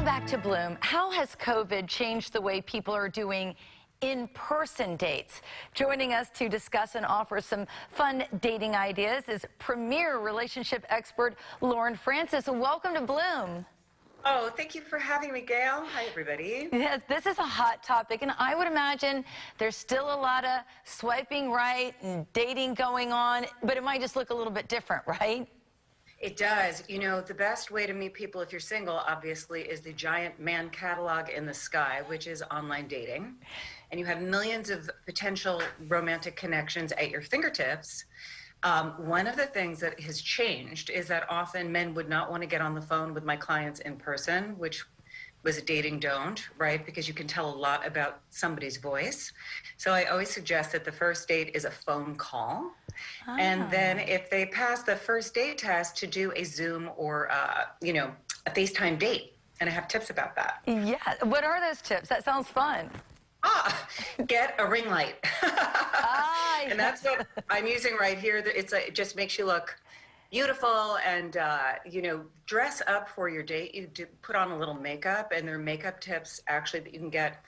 Welcome back to Bloom. How has COVID changed the way people are doing in-person dates? Joining us to discuss and offer some fun dating ideas is premier relationship expert Lauren Francis. Welcome to Bloom. Oh, thank you for having me, Gail. Hi, everybody. Yes, this is a hot topic, and I would imagine there's still a lot of swiping right and dating going on, but it might just look a little bit different, right? It does. You know, the best way to meet people if you're single, obviously, is the giant man catalog in the sky, which is online dating. And you have millions of potential romantic connections at your fingertips. One of the things that has changed is that often men would not want to get on the phone with my clients in person, which was a dating don't, right? Because you can tell a lot about somebody's voice. So I always suggest that the first date is a phone call. And then if they pass the first date test, to do a Zoom or, you know, a FaceTime date. And I have tips about that. Yeah. What are those tips? That sounds fun. Get a ring light. And that's what I'm using right here. It just makes you look beautiful, and you know, dress up for your date. You do put on a little makeup, and there are makeup tips actually that you can get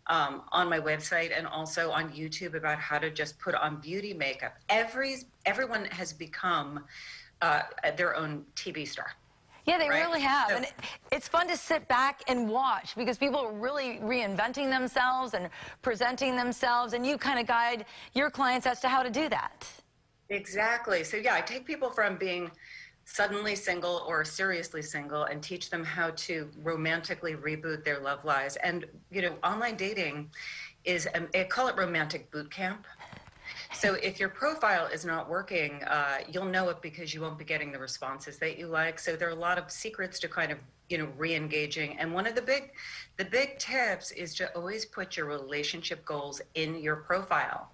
on my website and also on YouTube about how to just put on beauty makeup. Everyone has become their own TV star. Yeah, they right? really have. So, and it's fun to sit back and watch because people are really reinventing themselves and presenting themselves, and you kind of guide your clients as to how to do that. Exactly. So yeah, I take people from being suddenly single or seriously single and teach them how to romantically reboot their love lives. And, you know, online dating is, I call it romantic boot camp. So if your profile is not working, you'll know it because you won't be getting the responses that you like. So there are a lot of secrets to kind of, you know, re-engaging. And one of the big tips is to always put your relationship goals in your profile.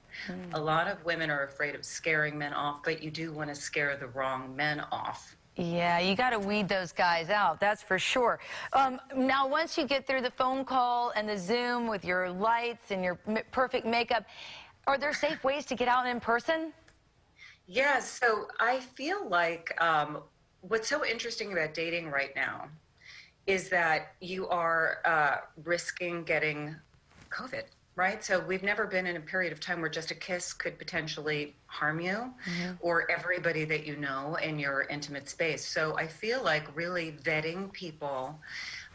A lot of women are afraid of scaring men off, but you do want to scare the wrong men off. Yeah, you got to weed those guys out, that's for sure. Now, once you get through the phone call and the Zoom with your lights and your perfect makeup, are there safe ways to get out in person? Yes, so I feel like what's so interesting about dating right now is that you are risking getting COVID, right? So we've never been in a period of time where just a kiss could potentially harm you or everybody that you know in your intimate space. So I feel like really vetting people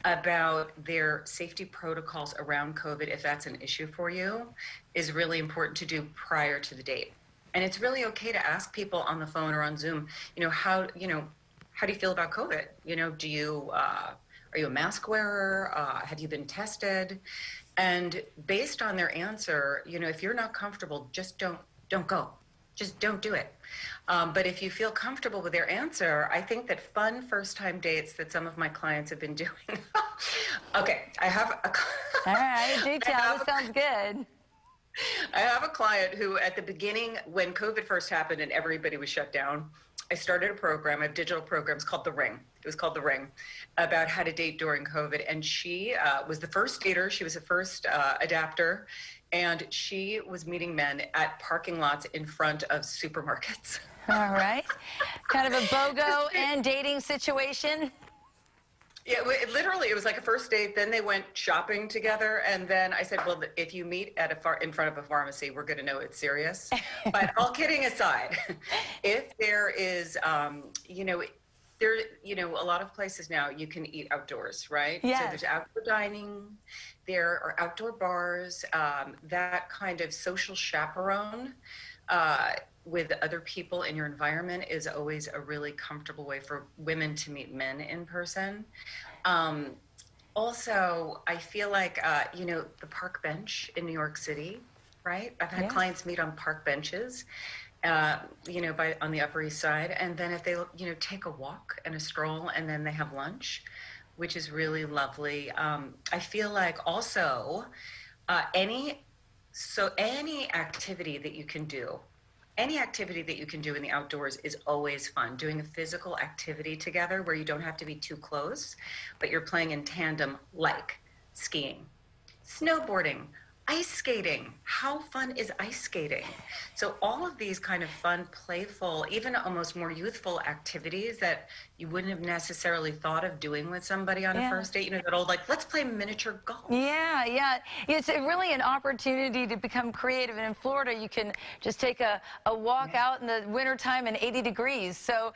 about their safety protocols around COVID, if that's an issue for you, is really important to do prior to the date. And it's really okay to ask people on the phone or on Zoom, how do you feel about COVID? Are you a mask wearer? Have you been tested? And based on their answer, if you're not comfortable, just don't go. Just don't do it. But if you feel comfortable with their answer, I think that fun first-time dates that some of my clients have been doing. Okay, I have a... All right, do tell. This sounds good. I have a client who, at the beginning, when COVID first happened and everybody was shut down, I started a program, a digital program called The Ring. It was called The Ring, about how to date during COVID. And she was the first dater. She was the first adapter. And she was meeting men at parking lots in front of supermarkets. All right. Kind of a BOGO and dating situation. Yeah, literally, it was like a first date. Then they went shopping together. And then I said, well, if you meet at in front of a pharmacy, we're going to know it's serious. But all kidding aside, if there is, a lot of places now you can eat outdoors, right? Yes. So there's outdoor dining, there are outdoor bars, that kind of social chaperone with other people in your environment is always a really comfortable way for women to meet men in person. Also, I feel like, the park bench in New York City, right? I've had clients meet on park benches. On the Upper East Side, and then if they, take a walk and a stroll, and then they have lunch, which is really lovely. I feel like also any activity that you can do, in the outdoors is always fun. Doing a physical activity together where you don't have to be too close, but you're playing in tandem, like skiing, snowboarding, ice skating. How fun is ice skating? So all of these kind of fun, playful, even almost more youthful activities that you wouldn't have necessarily thought of doing with somebody on a first date. You know, that old, like, let's play miniature golf. Yeah, yeah. It's really an opportunity to become creative. And in Florida, you can just take a walk out in the wintertime and 80 degrees. So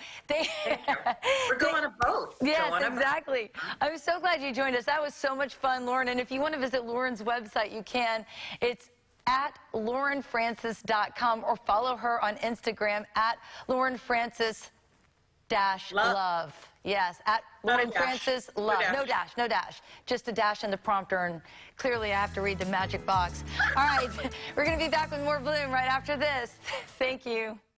Or go on a boat. Yes, exactly. I'm so glad you joined us. That was so much fun, Lauren. And if you want to visit Lauren's website, you can. It's at laurenfrancis.com, or follow her on Instagram at laurenfrancis-love. Yes, at Lauren Francis Love. No dash, no dash. Just a dash in the prompter, and clearly I have to read the magic box. All right, we're going to be back with more Bloom right after this. Thank you.